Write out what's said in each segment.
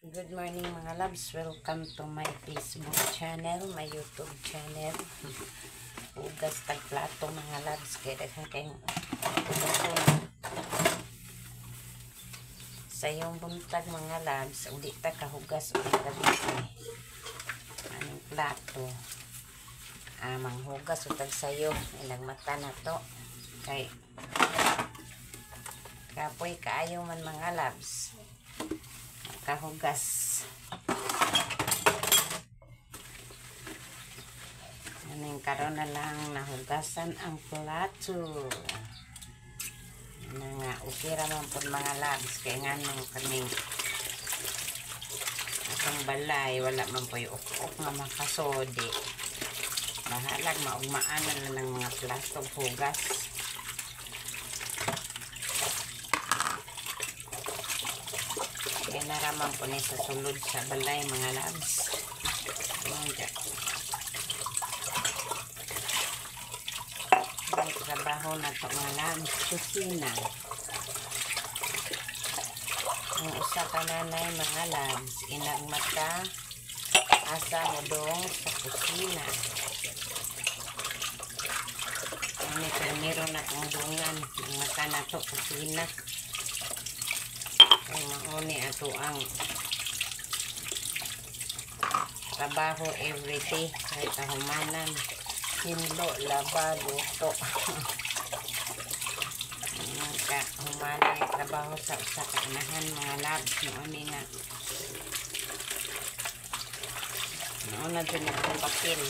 Good morning mga loves. Welcome to my Facebook channel, my YouTube channel. Hugas tag plato mga loves. Kaya kayong sa iyong buntag mga loves, uli ta kahugas ulit gabi. Anong plato? Manghugas utag sayo. Ilang mata na to. Kay kapoy kaayo man mga loves. Kahugas. Anong karon na lang nahugasan ang plato. Nga okay raman po mga loves. Kaya nga nung kaming atong balay wala man po yung ukok nga makasodi. Bahalag maugmaanan na ng mga platong hugas. Kaya naraman po niya sa sulod sa balay mga loves. May trabaho na ito mga loves. Kusina. Ang usa ka nanay mga loves. Inang mata. Asa mo dong sa kusina. May primero na itong dungan. Ang mata na ito kusina. Ay mauni ato ang trabaho everyday kahit kahumanan hinlo, laba, luto humanay trabaho sa kaanahan mga labs mauni na nauna dyan nagpapakil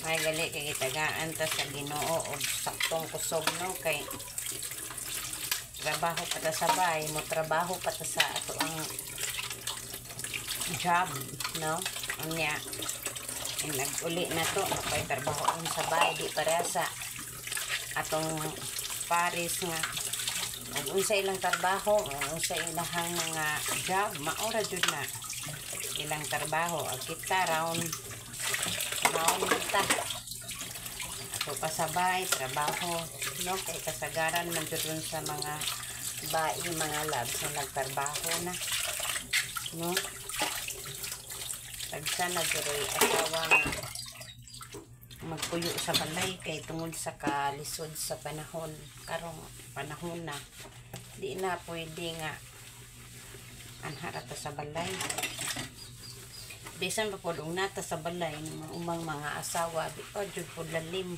may gali kay itagaan ta sa Ginoo o saktong kusog no kay trabaho pata sa bahay mo trabaho pata sa ato ang job no unya nag-uli na to napay trabaho sa bahay di para sa atong pares nga unsa ilang trabaho unsa ilang mga job maora jud na ilang trabaho kita round ta ato pa sa bahay trabaho no kay kasagaran man jud sa mga bai mga labs na nagtrabaho na no tagsa na duroy asawa nga magpuyo sa balay kay tungod sa kalisod sa panahon karong panahon na di na pwede nga anharata sa balay bisan pa pod nata sa balay ng umang mga asawa di pa jud pod lalim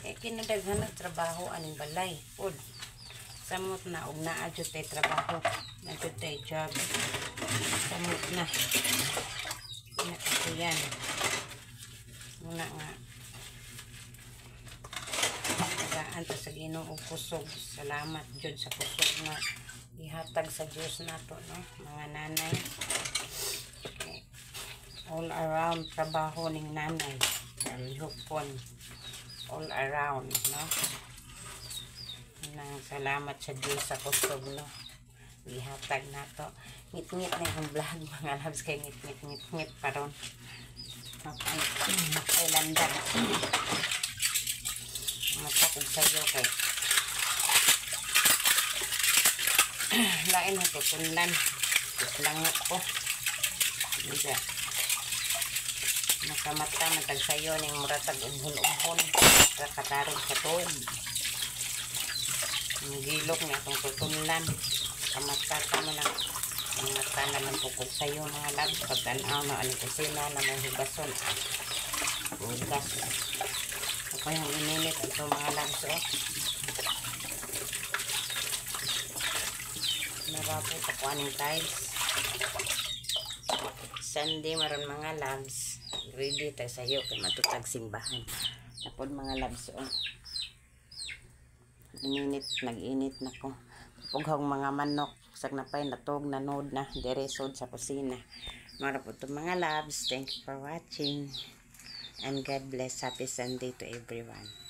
kay kinadaghan ng trabaho aning balay pod samot na og naa jud tay trabaho na jud tay job samot na yan muna nga tagaan ta sa Ginoo kusog salamat jud sa kusog nga ihatag sa Dios nato no mga nanay all around trabaho ning nanay hupon all around no nang salamat sa Dios sa kusog no ihatag nato ngit-ngit na yung vlog mga loves kay ngit paron makailandan matakog sa'yo kay lain mo tutunlan langat ko hindi makamata matag sa'yo ning muratag umhon-umhon katarong sa tuwid ang gilok niya itong tutunlan kamata ka mo na ang mata naman pupog sa'yo mga labs pagkanaw na aling kusina na may hugason hugas ako yung ininit ito mga labs narapot ako aning tiles Sunday maron mga labs ready tayo sa'yo kay matutag simbahan tapos mga labs ininit nag-init na ko pughang mga manok sag napay natog nanod na diresod sa kusina mara po ito mga loves thank you for watching and God bless happy Sunday to everyone.